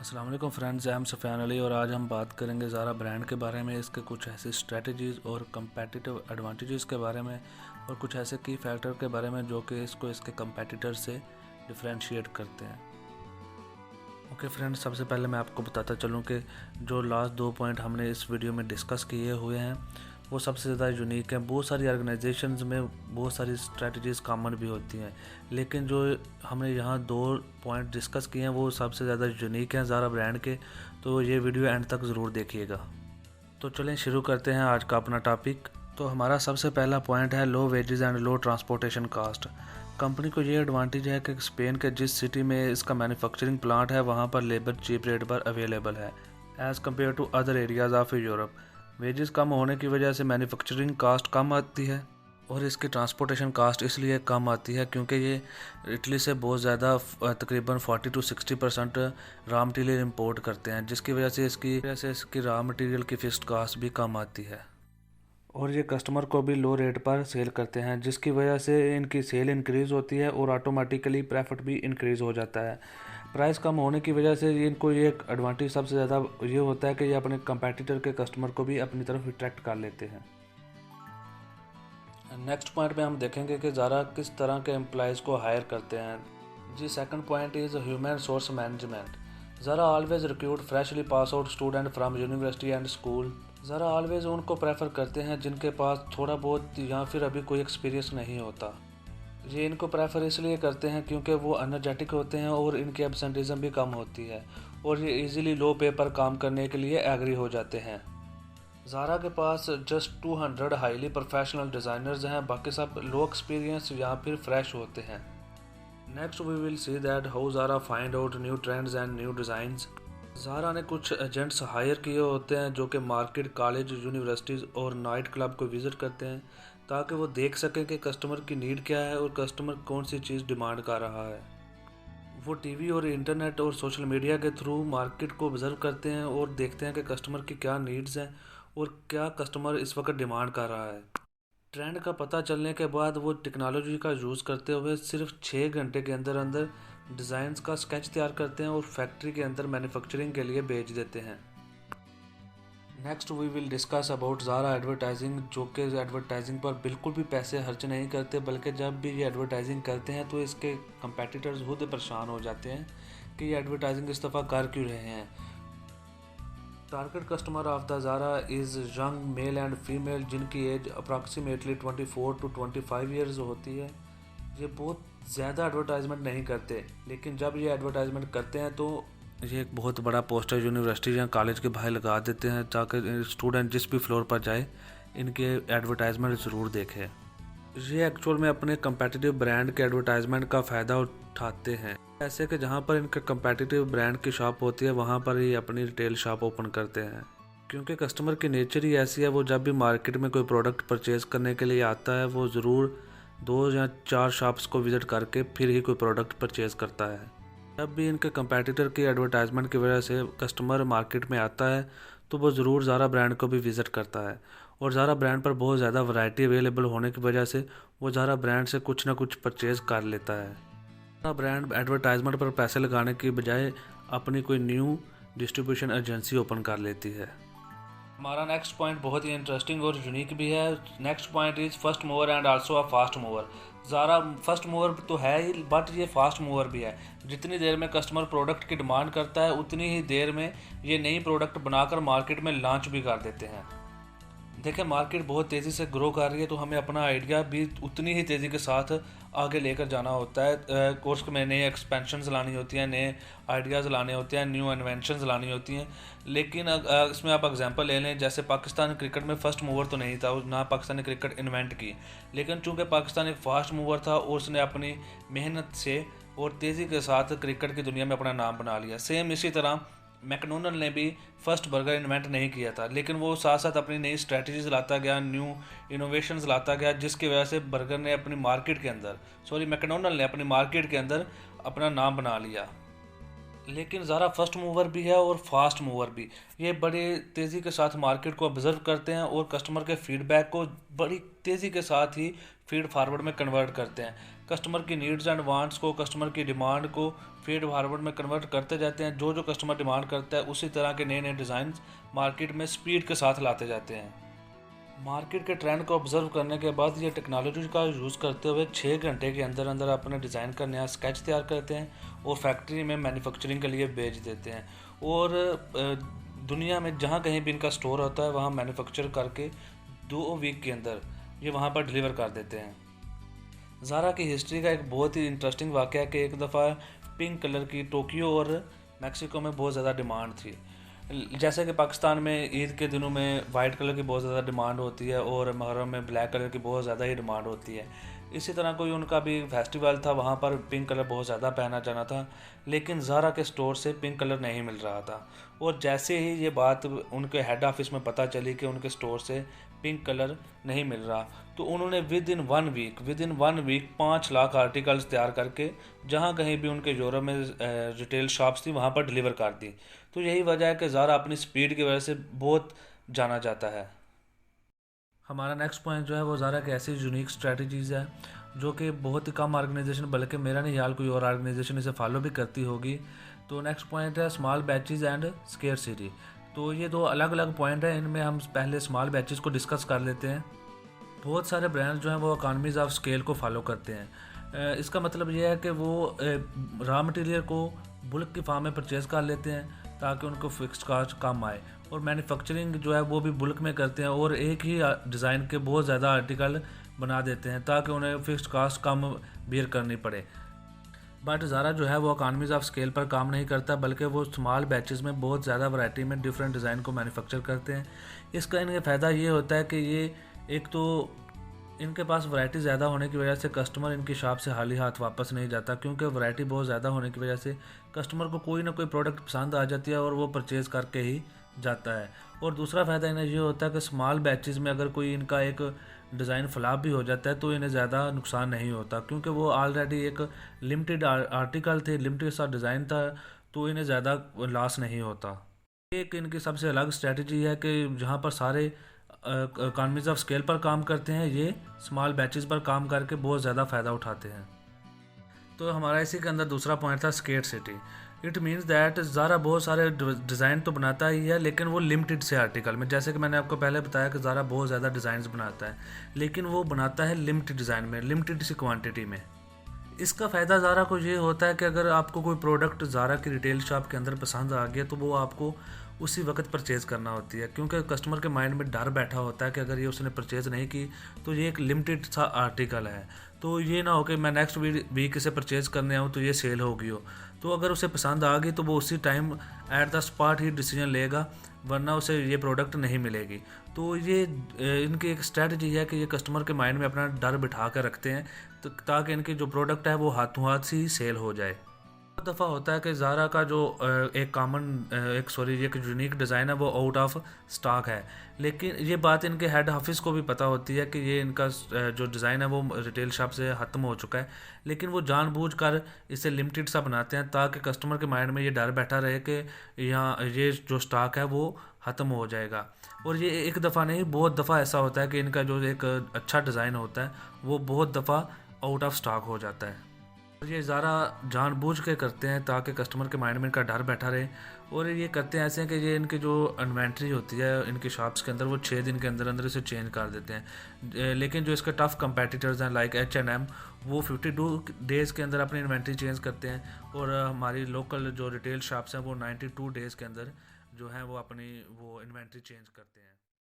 अस्सलाम वालेकुम friends, I am Sufyan Ali और आज हम बात करेंगे ज़ारा ब्रांड के बारे में, इसके कुछ ऐसी स्ट्रेटजीज़ और कंपेटिटिव एडवांटेजेस के बारे में और कुछ ऐसे की फैक्टर के बारे में जो कि इसको इसके कंपेटिटर से डिफरेंशिएट करते हैं। ओके फ्रेंड्स, सबसे पहले मैं आपको बताता चलूँ कि जो लास्ट 2 पॉइंट हमने इस वीडियो में डिस्कस किए हुए हैं वो सबसे ज़्यादा यूनिक हैं। बहुत सारी ऑर्गेनाइजेशंस में बहुत सारी स्ट्रेटजीज़ कॉमन भी होती हैं, लेकिन जो हमने यहाँ 2 पॉइंट डिस्कस किए हैं वो सबसे ज़्यादा यूनिक हैं ज़ारा ब्रांड के। तो ये वीडियो एंड तक ज़रूर देखिएगा। तो चलें शुरू करते हैं आज का अपना टॉपिक। तो हमारा सबसे पहला पॉइंट है low wages and low transportation cost. Company को ये एडवांटेज है कि स्पेन के जिस सिटी में इसका मैन्युफैक्चरिंग प्लांट है वहाँ पर लेबर चीप रेट पर अवेलेबल है as compare to other areas of Europe. Wages कम होने की वजह से मैन्युफैक्चरिंग कास्ट कम आती है और इसकी ट्रांसपोर्टेशन कास्ट इसलिए कम आती है क्योंकि ये इटली से बहुत ज़्यादा तकरीबन 40 to 60% रॉ मटेरियल इंपोर्ट करते हैं, जिसकी वजह से इसकी रॉ मटेरियल की फिक्स्ड कास्ट भी कम आती है और ये कस्टमर को भी लो रेट पर सेल करते हैं, जिसकी वजह से इनकी सेल इंक्रीज़ होती है और ऑटोमेटिकली प्रॉफिट भी इंक्रीज़ हो जाता है। प्राइस कम होने की वजह से इनको ये एडवांटेज सबसे ज़्यादा ये होता है कि ये अपने कंपैटिटर के कस्टमर को भी अपनी तरफ अट्रैक्ट कर लेते हैं। नेक्स्ट पॉइंट में हम देखेंगे कि ज़ारा किस तरह के एम्प्लॉयज़ को हायर करते हैं। जी, second point is human source management. Zara always recruit freshly pass out student from university and school. Zara always उनको प्रेफर करते हैं जिनके पास थोड़ा बहुत या फिर अभी कोई एक्सपीरियंस नहीं होता। ये इनको प्रेफर इसलिए करते हैं क्योंकि वो एनर्जेटिक होते हैं और इनकी एब्सेंटिज़म भी कम होती है और ये इजीली लो पे पर काम करने के लिए एग्री हो जाते हैं। ज़ारा के पास जस्ट 200 हाईली प्रोफेशनल डिज़ाइनर्स हैं, बाकी सब लो एक्सपीरियंस या फिर फ्रेश होते हैं। Next we will see that how Zara find out new trends and new designs. Zara ने कुछ एजेंट्स हायर किए होते हैं जो कि मार्केट, कॉलेज, यूनिवर्सिटीज़ और नाइट क्लब को विज़िट करते हैं ताकि वो देख सकें कि कस्टमर की नीड क्या है और कस्टमर कौन सी चीज़ डिमांड कर रहा है। वो टीवी और इंटरनेट और सोशल मीडिया के थ्रू मार्केट को ऑब्जर्व करते हैं और देखते हैं कि कस्टमर की क्या नीड्स हैं और क्या कस्टमर इस वक्त डिमांड कर रहा है। ट्रेंड का पता चलने के बाद वो टेक्नोलॉजी का यूज़ करते हुए सिर्फ 6 घंटे के अंदर अंदर डिज़ाइंस का स्केच तैयार करते हैं और फैक्ट्री के अंदर मैन्युफैक्चरिंग के लिए भेज देते हैं। Next we will discuss about Zara advertising, जो कि एडवर्टाइजिंग पर बिल्कुल भी पैसे खर्च नहीं करते, बल्कि जब भी ये एडवर्टाइजिंग करते हैं तो इसके कंपेटिटर्स खुद परेशान हो जाते हैं कि ये एडवर्टाइजिंग इस दफ़ा कर क्यों रहे हैं। Target customer of the Zara is young male and female जिनकी एज अप्रॉक्सीमेटली 24 to 25 ईयर्स होती है। ये बहुत ज़्यादा एडवर्टाइजमेंट नहीं करते, लेकिन जब ये एडवर्टाइजमेंट करते हैं तो ये एक बहुत बड़ा पोस्टर यूनिवर्सिटी या कॉलेज के बाहर लगा देते हैं ताकि स्टूडेंट जिस भी फ्लोर पर जाए इनके एडवर्टाइजमेंट ज़रूर देखे। ये एक्चुअल में अपने कंपेटिटिव ब्रांड के एडवर्टाइजमेंट का फ़ायदा उठाते हैं, ऐसे कि जहाँ पर इनके कंपेटिटिव ब्रांड की शॉप होती है वहाँ पर ही अपनी रिटेल शॉप ओपन करते हैं, क्योंकि कस्टमर की नेचर ही ऐसी है। वो जब भी मार्केट में कोई प्रोडक्ट परचेज़ करने के लिए आता है वो ज़रूर 2 या 4 शॉप्स को विज़िट करके फिर ही कोई प्रोडक्ट परचेज़ करता है। जब भी इनके कंपेटिटर की एडवर्टाइजमेंट की वजह से कस्टमर मार्केट में आता है तो वो ज़रूर ज़ारा ब्रांड को भी विज़िट करता है और ज़ारा ब्रांड पर बहुत ज़्यादा वैरायटी अवेलेबल होने की वजह से वो ज़ारा ब्रांड से कुछ ना कुछ परचेज़ कर लेता है। ज़ारा ब्रांड एडवर्टाइजमेंट पर पैसे लगाने की बजाय अपनी कोई न्यू डिस्ट्रीब्यूशन एजेंसी ओपन कर लेती है। हमारा नेक्स्ट पॉइंट बहुत ही इंटरेस्टिंग और यूनिक भी है। Next point is first mover and also a fast mover. Zara first mover तो है ही, बट ये फास्ट मूवर भी है। जितनी देर में कस्टमर प्रोडक्ट की डिमांड करता है उतनी ही देर में ये नई प्रोडक्ट बनाकर मार्केट में लॉन्च भी कर देते हैं। देखिए, मार्केट बहुत तेज़ी से ग्रो कर रही है तो हमें अपना आइडिया भी उतनी ही तेज़ी के साथ आगे लेकर जाना होता है। कोर्स में नए एक्सपेंशंस लानी होती हैं, नए आइडियाज़ लाने होते हैं, न्यू इन्वेंशंस लानी होती हैं। लेकिन इसमें आप एग्जांपल ले लें, जैसे पाकिस्तान क्रिकेट में फ़र्स्ट मूवर तो नहीं था, ना पाकिस्तानी क्रिकेट इन्वेंट की, लेकिन चूँकि पाकिस्तान एक फास्ट मूवर था और उसने अपनी मेहनत से और तेज़ी के साथ क्रिकेट की दुनिया में अपना नाम बना लिया। सेम इसी तरह मैकडोनल्ड ने भी फर्स्ट बर्गर इन्वेंट नहीं किया था, लेकिन वो साथ साथ अपनी नई स्ट्रेटजीज लाता गया, न्यू इनोवेशंस लाता गया, जिसकी वजह से बर्गर ने अपनी मार्केट के अंदर मैकडोनल्ड ने अपनी मार्केट के अंदर अपना नाम बना लिया। लेकिन ज़ारा फर्स्ट मूवर भी है और फास्ट मूवर भी। ये बड़े तेज़ी के साथ मार्केट को ऑब्जर्व करते हैं और कस्टमर के फीडबैक को बड़ी तेज़ी के साथ ही फीड फॉरवर्ड में कन्वर्ट करते हैं। कस्टमर की नीड्स एंड वांट्स को, कस्टमर की डिमांड को फीड फॉरवर्ड में कन्वर्ट करते जाते हैं। जो जो कस्टमर डिमांड करता है उसी तरह के नए नए डिज़ाइन मार्केट में स्पीड के साथ लाते जाते हैं। मार्केट के ट्रेंड को ऑब्जर्व करने के बाद ये टेक्नोलॉजी का यूज़ करते हुए 6 घंटे के अंदर अंदर अपने डिज़ाइन का नया स्केच तैयार करते हैं और फैक्ट्री में मैन्युफैक्चरिंग के लिए भेज देते हैं। और दुनिया में जहाँ कहीं भी इनका स्टोर होता है वहाँ मैन्युफैक्चर करके 2 वीक के अंदर ये वहाँ पर डिलीवर कर देते हैं। ज़ारा की हिस्ट्री का एक बहुत ही इंटरेस्टिंग वाक़या है कि एक दफ़ा पिंक कलर की टोक्यो और मैक्सिको में बहुत ज़्यादा डिमांड थी। जैसे कि पाकिस्तान में ईद के दिनों में वाइट कलर की बहुत ज़्यादा डिमांड होती है और मुहर्रम में ब्लैक कलर की बहुत ज़्यादा ही डिमांड होती है। इसी तरह कोई उनका भी फेस्टिवल था, वहाँ पर पिंक कलर बहुत ज़्यादा पहना जाना था, लेकिन ज़ारा के स्टोर से पिंक कलर नहीं मिल रहा था। और जैसे ही ये बात उनके हेड ऑफिस में पता चली कि उनके स्टोर से पिंक कलर नहीं मिल रहा, तो उन्होंने within one week 5 lakh articles तैयार करके जहाँ कहीं भी उनके यूरोप में रिटेल शॉप्स थी वहाँ पर डिलीवर कर दी। तो यही वजह है कि ज़ारा अपनी स्पीड की वजह से बहुत जाना जाता है। हमारा नेक्स्ट पॉइंट जो है वो ज़ारा की ऐसी यूनिक स्ट्रेटजीज़ है जो कि बहुत ही कम ऑर्गेनाइजेशन, बल्कि मेरा नहीं ख्याल कोई और ऑर्गेनाइजेशन इसे फॉलो भी करती होगी। तो नेक्स्ट पॉइंट है स्मॉल बैचेस एंड स्केर्सिटी। तो ये 2 अलग अलग पॉइंट है, इनमें हम पहले स्मॉल बैचेस को डिस्कस कर लेते हैं। बहुत सारे ब्रांड जो हैं वो इकॉनमीज़ ऑफ स्केल को फॉलो करते हैं। इसका मतलब ये है कि वो रॉ मटेरियल को बुल्क की फॉर्म में परचेज़ कर लेते हैं ताकि उनको फिक्स्ड कास्ट कम आए, और मैन्युफैक्चरिंग जो है वो भी बुल्क में करते हैं और एक ही डिज़ाइन के बहुत ज़्यादा आर्टिकल बना देते हैं ताकि उन्हें फिक्स्ड कास्ट कम बियर करनी पड़े। बट ज़ारा जो है वो इकॉनमीज़ ऑफ स्केल पर काम नहीं करता, बल्कि वो स्मॉल बैचेस में बहुत ज़्यादा वैरायटी में डिफरेंट डिज़ाइन को मैन्युफैक्चर करते हैं। इसका इनका फ़ायदा ये होता है कि ये एक तो इनके पास वैरायटी ज़्यादा होने की वजह से कस्टमर इनकी शॉप से खाली हाथ वापस नहीं जाता, क्योंकि वैरायटी बहुत ज़्यादा होने की वजह से कस्टमर को कोई ना कोई प्रोडक्ट पसंद आ जाती है और वो परचेज़ करके ही जाता है। और दूसरा फ़ायदा इन्हें ये होता है कि स्मॉल बैचेस में अगर कोई इनका एक डिज़ाइन फ्लॉप भी हो जाता है तो इन्हें ज़्यादा नुकसान नहीं होता, क्योंकि वो ऑलरेडी एक लिमिटेड आर्टिकल थे, लिमिटेड सा डिज़ाइन था, तो इन्हें ज़्यादा लॉस नहीं होता। एक इनकी सबसे अलग स्ट्रेटजी है कि जहाँ पर सारे इकॉनमीज ऑफ स्केल पर काम करते हैं, ये स्मॉल बैचेस पर काम करके बहुत ज़्यादा फ़ायदा उठाते हैं। तो हमारा इसी के अंदर दूसरा पॉइंट था scarcity. It means that Zara बहुत सारे डिज़ाइन तो बनाता ही है, लेकिन वो लिमिटेड से आर्टिकल में, जैसे कि मैंने आपको पहले बताया कि ज़ारा बहुत ज़्यादा डिज़ाइन बनाता है, लेकिन वो बनाता है लिमिटेड डिज़ाइन में, लिमिटेड सी क्वांटिटी में। इसका फ़ायदा ज़ारा को ये होता है कि अगर आपको कोई प्रोडक्ट ज़ारा की रिटेल शॉप के अंदर पसंद आ गया तो वो आपको उसी वक्त परचेज़ करना होती है, क्योंकि कस्टमर के माइंड में डर बैठा होता है कि अगर ये उसने परचेज़ नहीं की तो ये एक लिमिटेड सा आर्टिकल है, तो ये ना हो कि मैं नेक्स्ट वीक इसे परचेज़ करने आऊँ तो ये सेल हो गई हो। तो अगर उसे पसंद आ गई तो वो उसी time at the spot he decision लेगा, वरना उसे ये प्रोडक्ट नहीं मिलेगी। तो ये इनकी एक स्ट्रैटेजी है कि ये कस्टमर के माइंड में अपना डर बिठा कर रखते हैं, तो ताकि इनकी जो प्रोडक्ट है वो हाथों हाथ ही सेल हो जाए। बहुत दफ़ा होता है कि ज़ारा का जो एक यूनिक डिज़ाइन है वो आउट ऑफ स्टॉक है, लेकिन ये बात इनके हेड ऑफिस को भी पता होती है कि ये इनका जो डिज़ाइन है वो रिटेल शॉप से ख़त्म हो चुका है, लेकिन वो जानबूझकर इसे लिमिटेड सा बनाते हैं ताकि कस्टमर के माइंड में ये डर बैठा रहे कि यहाँ ये जो स्टॉक है वो ख़त्म हो जाएगा। और ये एक दफ़ा नहीं, बहुत दफ़ा ऐसा होता है कि इनका जो एक अच्छा डिज़ाइन होता है वो बहुत दफ़ा आउट ऑफ स्टॉक हो जाता है। ये ज़ारा जानबूझ के करते हैं ताकि कस्टमर के माइंड में इनका डर बैठा रहे, और ये करते हैं ऐसे हैं कि ये इनकी जो इन्वेंट्री होती है इनकी शॉप्स के अंदर वो 6 दिन के अंदर अंदर इसे चेंज कर देते हैं। लेकिन जो इसके टफ़ कंपेटिटर्स हैं लाइक H&M, वो 52 डेज़ के अंदर अपनी इन्वेंट्री चेंज करते हैं, और हमारी लोकल जो रिटेल शॉप्स हैं वो 92 डेज़ के अंदर जो है वो अपनी वो इन्वेंट्री चेंज करते हैं।